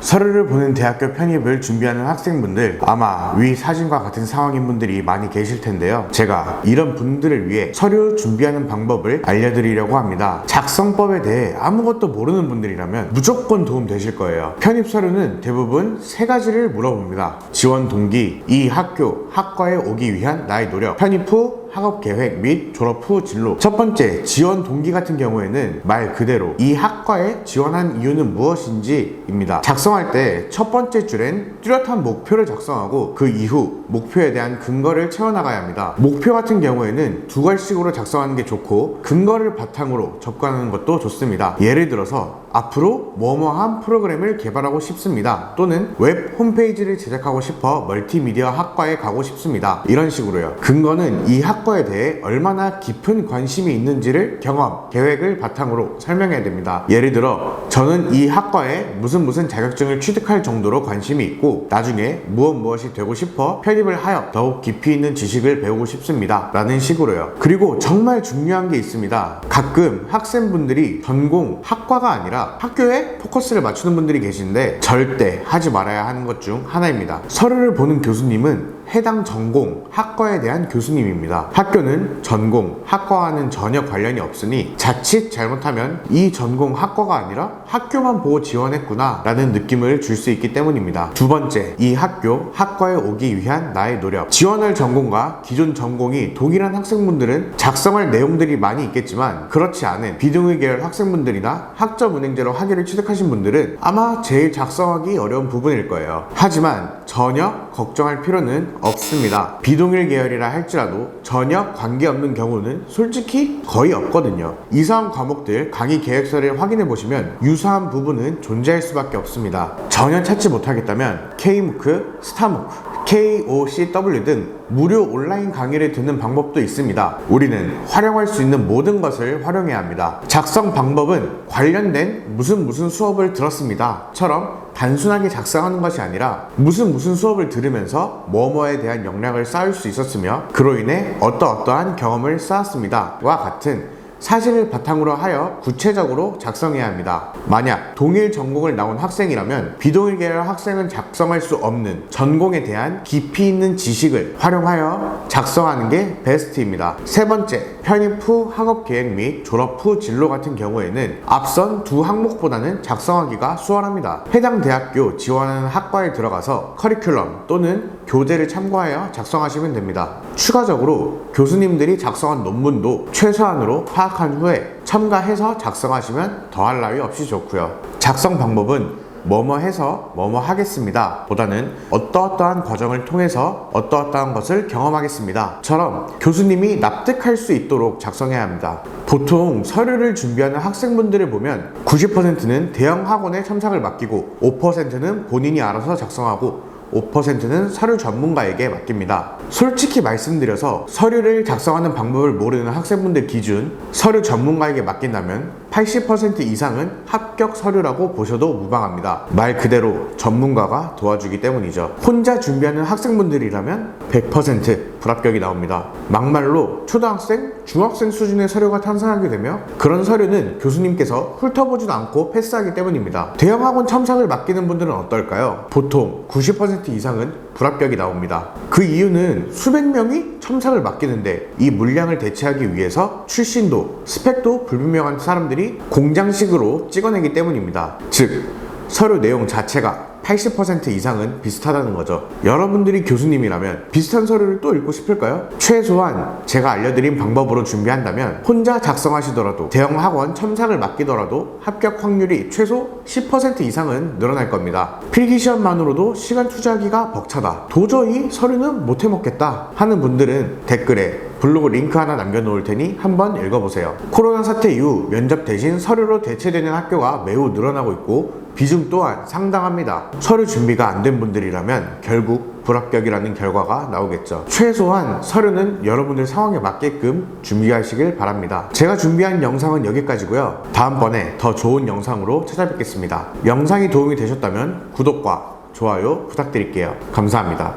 서류를 보는 대학교 편입을 준비하는 학생분들, 아마 위 사진과 같은 상황인 분들이 많이 계실 텐데요. 제가 이런 분들을 위해 서류 준비하는 방법을 알려드리려고 합니다. 작성법에 대해 아무것도 모르는 분들이라면 무조건 도움 되실 거예요. 편입 서류는 대부분 세 가지를 물어봅니다. 지원 동기, 이 학교, 학과에 오기 위한 나의 노력, 편입 후 학업 계획 및 졸업 후 진로. 첫 번째, 지원 동기 같은 경우에는 말 그대로 이 학과에 지원한 이유는 무엇인지입니다. 작성할 때 첫 번째 줄엔 뚜렷한 목표를 작성하고 그 이후 목표에 대한 근거를 채워나가야 합니다. 목표 같은 경우에는 두 갈식으로 작성하는 게 좋고, 근거를 바탕으로 접근하는 것도 좋습니다. 예를 들어서 앞으로 뭐뭐한 프로그램을 개발하고 싶습니다, 또는 웹 홈페이지를 제작하고 싶어 멀티미디어 학과에 가고 싶습니다, 이런 식으로요. 근거는 이 학과에 대해 얼마나 깊은 관심이 있는지를 경험, 계획을 바탕으로 설명해야 됩니다. 예를 들어 저는 이 학과에 무슨 자격증을 취득할 정도로 관심이 있고 나중에 무엇이 되고 싶어 편입을 하여 더욱 깊이 있는 지식을 배우고 싶습니다, 라는 식으로요. 그리고 정말 중요한 게 있습니다. 가끔 학생분들이 전공, 학과가 아니라 학교에 포커스를 맞추는 분들이 계신데 절대 하지 말아야 하는 것 중 하나입니다. 서류를 보는 교수님은 해당 전공, 학과에 대한 교수님입니다. 학교는 전공, 학과와는 전혀 관련이 없으니 자칫 잘못하면 이 전공, 학과가 아니라 학교만 보고 지원했구나 라는 느낌을 줄 수 있기 때문입니다. 두 번째, 이 학교, 학과에 오기 위한 나의 노력. 지원할 전공과 기존 전공이 동일한 학생분들은 작성할 내용들이 많이 있겠지만, 그렇지 않은 비동의 계열 학생분들이나 학점은행제로 학위를 취득하신 분들은 아마 제일 작성하기 어려운 부분일 거예요. 하지만 전혀 걱정할 필요는 없습니다. 비동일 계열이라 할지라도 전혀 관계없는 경우는 솔직히 거의 없거든요. 이상한 과목들 강의 계획서를 확인해 보시면 유사한 부분은 존재할 수밖에 없습니다. 전혀 찾지 못하겠다면 K무크, 스타무크, KOCW 등 무료 온라인 강의를 듣는 방법도 있습니다. 우리는 활용할 수 있는 모든 것을 활용해야 합니다. 작성 방법은 관련된 무슨 수업을 들었습니다 처럼 단순하게 작성하는 것이 아니라 무슨 수업을 들으면서 뭐뭐에 대한 역량을 쌓을 수 있었으며 그로 인해 어떠한 경험을 쌓았습니다 와 같은 사실을 바탕으로 하여 구체적으로 작성해야 합니다. 만약 동일 전공을 나온 학생이라면 비동일 계열 학생은 작성할 수 없는 전공에 대한 깊이 있는 지식을 활용하여 작성하는 게 베스트입니다. 세 번째, 편입 후 학업 계획 및 졸업 후 진로 같은 경우에는 앞선 두 항목보다는 작성하기가 수월합니다. 해당 대학교 지원하는 학과에 들어가서 커리큘럼 또는 교재를 참고하여 작성하시면 됩니다. 추가적으로 교수님들이 작성한 논문도 최소한으로 파악한 후에 첨가해서 작성하시면 더할 나위 없이 좋고요. 작성 방법은 뭐뭐 해서 뭐뭐 하겠습니다 보다는 어떠한 과정을 통해서 어떠한 것을 경험하겠습니다 처럼 교수님이 납득할 수 있도록 작성해야 합니다. 보통 서류를 준비하는 학생분들을 보면 90%는 대형 학원에 첨삭을 맡기고 5%는 본인이 알아서 작성하고 5%는 서류 전문가에게 맡깁니다. 솔직히 말씀드려서 서류를 작성하는 방법을 모르는 학생분들 기준 서류 전문가에게 맡긴다면 80% 이상은 합격 서류라고 보셔도 무방합니다. 말 그대로 전문가가 도와주기 때문이죠. 혼자 준비하는 학생분들이라면 100% 불합격이 나옵니다. 막말로 초등학생, 중학생 수준의 서류가 탄생하게 되며 그런 서류는 교수님께서 훑어보지도 않고 패스하기 때문입니다. 대형 학원 첨삭을 맡기는 분들은 어떨까요? 보통 90% 이상은 불합격이 나옵니다. 그 이유는 수백 명이 첨삭을 맡기는데 이 물량을 대체하기 위해서 출신도, 스펙도 불분명한 사람들이 공장식으로 찍어내기 때문입니다. 즉, 서류 내용 자체가 80% 이상은 비슷하다는 거죠. 여러분들이 교수님이라면 비슷한 서류를 또 읽고 싶을까요? 최소한 제가 알려드린 방법으로 준비한다면 혼자 작성하시더라도 대형 학원 첨삭을 맡기더라도 합격 확률이 최소 10% 이상은 늘어날 겁니다. 필기시험만으로도 시간 투자하기가 벅차다, 도저히 서류는 못 해먹겠다 하는 분들은 댓글에 블로그 링크 하나 남겨놓을 테니 한번 읽어보세요. 코로나 사태 이후 면접 대신 서류로 대체되는 학교가 매우 늘어나고 있고 비중 또한 상당합니다. 서류 준비가 안 된 분들이라면 결국 불합격이라는 결과가 나오겠죠. 최소한 서류는 여러분들 상황에 맞게끔 준비하시길 바랍니다. 제가 준비한 영상은 여기까지고요. 다음번에 더 좋은 영상으로 찾아뵙겠습니다. 영상이 도움이 되셨다면 구독과 좋아요 부탁드릴게요. 감사합니다.